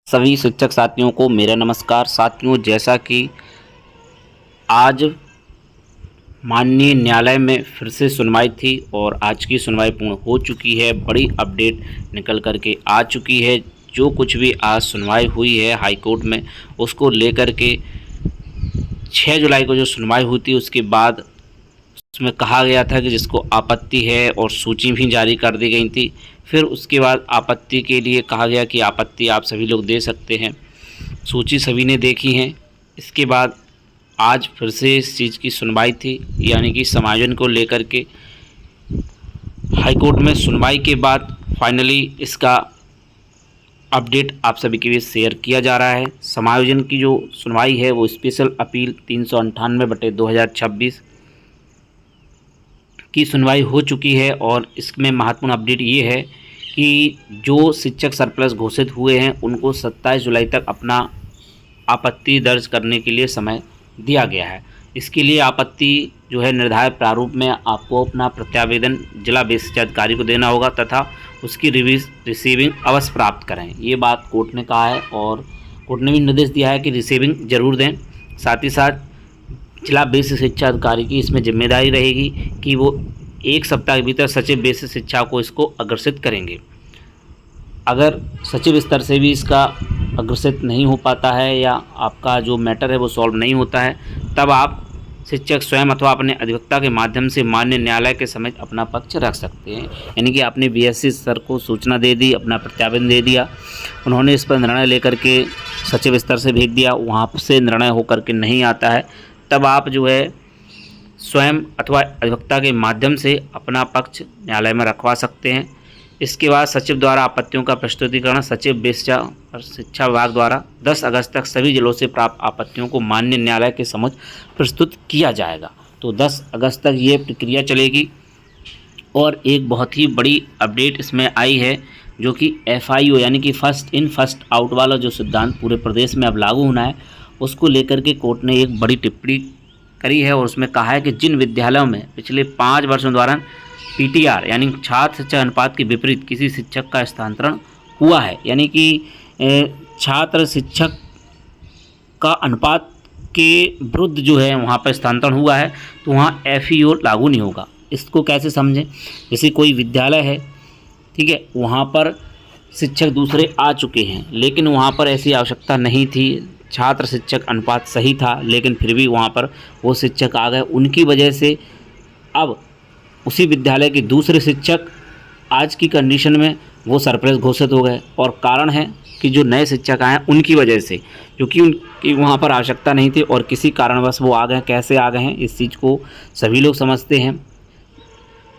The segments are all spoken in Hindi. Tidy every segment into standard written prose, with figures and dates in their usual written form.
सभी शिक्षक साथियों को मेरा नमस्कार। साथियों, जैसा कि आज माननीय न्यायालय में फिर से सुनवाई थी और आज की सुनवाई पूर्ण हो चुकी है। बड़ी अपडेट निकल कर के आ चुकी है। जो कुछ भी आज सुनवाई हुई है हाई कोर्ट में, उसको लेकर के 6 जुलाई को जो सुनवाई हुई थी, उसके बाद उसमें कहा गया था कि जिसको आपत्ति है और सूची भी जारी कर दी गई थी। फिर उसके बाद आपत्ति के लिए कहा गया कि आपत्ति आप सभी लोग दे सकते हैं। सूची सभी ने देखी है। इसके बाद आज फिर से इस चीज़ की सुनवाई थी, यानी कि समायोजन को लेकर के हाई कोर्ट में सुनवाई के बाद फाइनली इसका अपडेट आप सभी के बीच शेयर किया जा रहा है। समायोजन की जो सुनवाई है वो स्पेशल अपील 398/2026 की सुनवाई हो चुकी है और इसमें महत्वपूर्ण अपडेट ये है कि जो शिक्षक सरप्लस घोषित हुए हैं उनको 27 जुलाई तक अपना आपत्ति दर्ज करने के लिए समय दिया गया है। इसके लिए आपत्ति जो है निर्धारित प्रारूप में आपको अपना प्रत्यावेदन जिला बेसिक शिक्षा अधिकारी को देना होगा तथा उसकी रिसीविंग अवश्य प्राप्त करें। ये बात कोर्ट ने कहा है और कोर्ट ने भी निर्देश दिया है कि रिसीविंग जरूर दें। साथ ही साथ जिला बेसिक शिक्षा अधिकारी की इसमें जिम्मेदारी रहेगी कि वो 1 सप्ताह के भीतर सचिव बेसिक शिक्षा को इसको अग्रसित करेंगे। अगर सचिव स्तर से भी इसका अग्रसित नहीं हो पाता है या आपका जो मैटर है वो सॉल्व नहीं होता है, तब आप शिक्षक स्वयं अथवा अपने अधिवक्ता के माध्यम से माननीय न्यायालय के समक्ष अपना पक्ष रख सकते हैं। यानी कि आपने बीएससी सर को सूचना दे दी, अपना प्रत्यावेदन दे दिया, उन्होंने इस पर निर्णय लेकर के सचिव स्तर से भेज दिया, वहाँ से निर्णय होकर के नहीं आता है, तब आप जो है स्वयं अथवा अधिवक्ता के माध्यम से अपना पक्ष न्यायालय में रखवा सकते हैं। इसके बाद सचिव द्वारा आपत्तियों का प्रस्तुतिकरण सचिव बेसिक शिक्षा विभाग द्वारा 10 अगस्त तक सभी जिलों से प्राप्त आपत्तियों को माननीय न्यायालय के समक्ष प्रस्तुत किया जाएगा। तो 10 अगस्त तक ये प्रक्रिया चलेगी। और एक बहुत ही बड़ी अपडेट इसमें आई है, जो कि FIO यानी कि फर्स्ट इन फर्स्ट आउट वाला जो सिद्धांत पूरे प्रदेश में अब लागू होना है, उसको लेकर के कोर्ट ने एक बड़ी टिप्पणी करी है और उसमें कहा है कि जिन विद्यालयों में पिछले 5 वर्षों दौरान PTR यानी छात्र शिक्षक अनुपात के विपरीत किसी शिक्षक का स्थानांतरण हुआ है, यानी कि छात्र शिक्षक का अनुपात के विरुद्ध जो है वहाँ पर स्थानांतरण हुआ है, तो वहाँ FEO लागू नहीं होगा। इसको कैसे समझें? जैसे कोई विद्यालय है, ठीक है, वहाँ पर शिक्षक दूसरे आ चुके हैं लेकिन वहाँ पर ऐसी आवश्यकता नहीं थी, छात्र शिक्षक अनुपात सही था, लेकिन फिर भी वहाँ पर वो शिक्षक आ गए, उनकी वजह से अब उसी विद्यालय के दूसरे शिक्षक आज की कंडीशन में वो सरप्लस घोषित हो गए। और कारण है कि जो नए शिक्षक आए उनकी वजह से, क्योंकि उनकी वहाँ पर आवश्यकता नहीं थी और किसी कारणवश वो आ गए। कैसे आ गए हैं इस चीज़ को सभी लोग समझते हैं।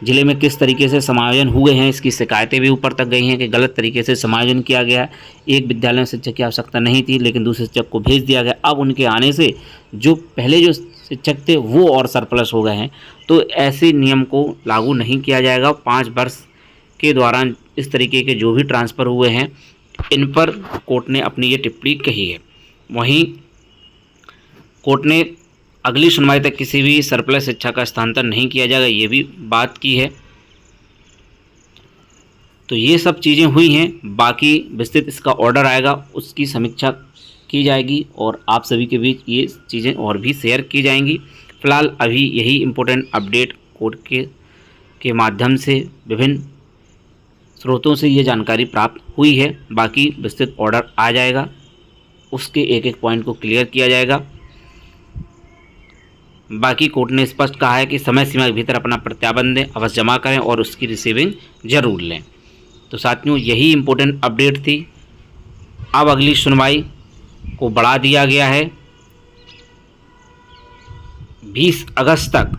ज़िले में किस तरीके से समायोजन हुए हैं, इसकी शिकायतें भी ऊपर तक गई हैं कि गलत तरीके से समायोजन किया गया है। एक विद्यालय में शिक्षक की आवश्यकता नहीं थी लेकिन दूसरे शिक्षक को भेज दिया गया। अब उनके आने से जो पहले जो शिक्षक थे वो और सरप्लस हो गए हैं, तो ऐसे नियम को लागू नहीं किया जाएगा। 5 वर्ष के दौरान इस तरीके के जो भी ट्रांसफ़र हुए हैं, इन पर कोर्ट ने अपनी ये टिप्पणी कही है। वहीं कोर्ट ने अगली सुनवाई तक किसी भी सरप्लस शिक्षा का स्थानांतरण नहीं किया जाएगा, ये भी बात की है। तो ये सब चीज़ें हुई हैं। बाकी विस्तृत इसका ऑर्डर आएगा, उसकी समीक्षा की जाएगी और आप सभी के बीच ये चीज़ें और भी शेयर की जाएंगी। फ़िलहाल अभी यही इम्पोर्टेंट अपडेट कोर्ट के माध्यम से विभिन्न स्रोतों से ये जानकारी प्राप्त हुई है। बाकी विस्तृत ऑर्डर आ जाएगा, उसके एक एक पॉइंट को क्लियर किया जाएगा। बाकी कोर्ट ने स्पष्ट कहा है कि समय सीमा के भीतर अपना प्रत्यावेदन दें, अवश्य जमा करें और उसकी रिसीविंग जरूर लें। तो साथियों, यही इम्पोर्टेंट अपडेट थी। अब अगली सुनवाई को बढ़ा दिया गया है 20 अगस्त तक।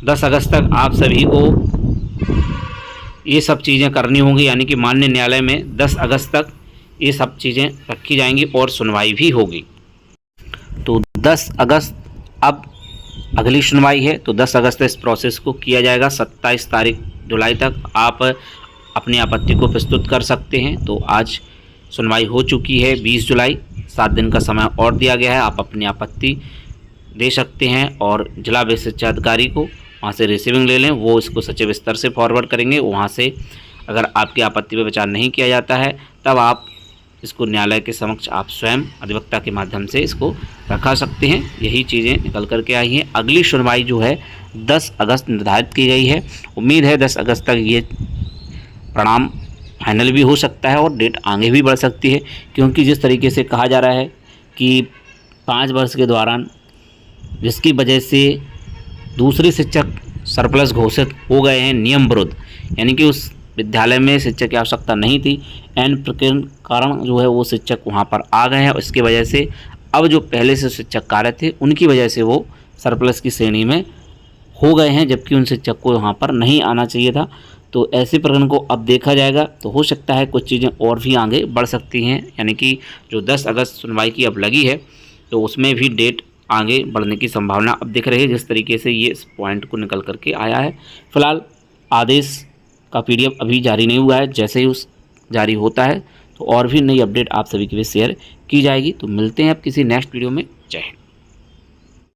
10 अगस्त तक आप सभी को ये सब चीज़ें करनी होंगी, यानी कि माननीय न्यायालय में 10 अगस्त तक ये सब चीज़ें रखी जाएंगी और सुनवाई भी होगी। तो 10 अगस्त अब अगली सुनवाई है, तो 10 अगस्त इस प्रोसेस को किया जाएगा। 27 जुलाई तक आप अपनी आपत्ति को प्रस्तुत कर सकते हैं। तो आज सुनवाई हो चुकी है 20 जुलाई, 7 दिन का समय और दिया गया है। आप अपनी आपत्ति दे सकते हैं और जिला बेसिक शिक्षा अधिकारी को वहाँ से रिसीविंग ले लें, वो इसको सचिव स्तर से फॉरवर्ड करेंगे। वहाँ से अगर आपकी आपत्ति पर विचार नहीं किया जाता है, तब आप इसको न्यायालय के समक्ष आप स्वयं अधिवक्ता के माध्यम से इसको रखा सकते हैं। यही चीज़ें निकल कर के आई हैं। अगली सुनवाई जो है 10 अगस्त निर्धारित की गई है। उम्मीद है 10 अगस्त तक ये परिणाम फाइनल भी हो सकता है और डेट आगे भी बढ़ सकती है, क्योंकि जिस तरीके से कहा जा रहा है कि 5 वर्ष के दौरान जिसकी वजह से दूसरे शिक्षक सरप्लस घोषित हो गए हैं नियम विरुद्ध, यानी कि उस विद्यालय में शिक्षक की आवश्यकता नहीं थी, एन प्रकरण कारण जो है वो शिक्षक वहाँ पर आ गए हैं और इसकी वजह से अब जो पहले से शिक्षक कार्य थे उनकी वजह से वो सरप्लस की श्रेणी में हो गए हैं, जबकि उन शिक्षक को वहाँ पर नहीं आना चाहिए था। तो ऐसे प्रकरण को अब देखा जाएगा, तो हो सकता है कुछ चीज़ें और भी आगे बढ़ सकती हैं, यानी कि जो 10 अगस्त सुनवाई की अब लगी है तो उसमें भी डेट आगे बढ़ने की संभावना अब दिख रही है, जिस तरीके से ये इस पॉइंट को निकल करके आया है। फिलहाल आदेश का PDF अभी जारी नहीं हुआ है, जैसे ही उस जारी होता है तो और भी नई अपडेट आप सभी के लिए शेयर की जाएगी। तो मिलते हैं अब किसी नेक्स्ट वीडियो में। जय हिंद।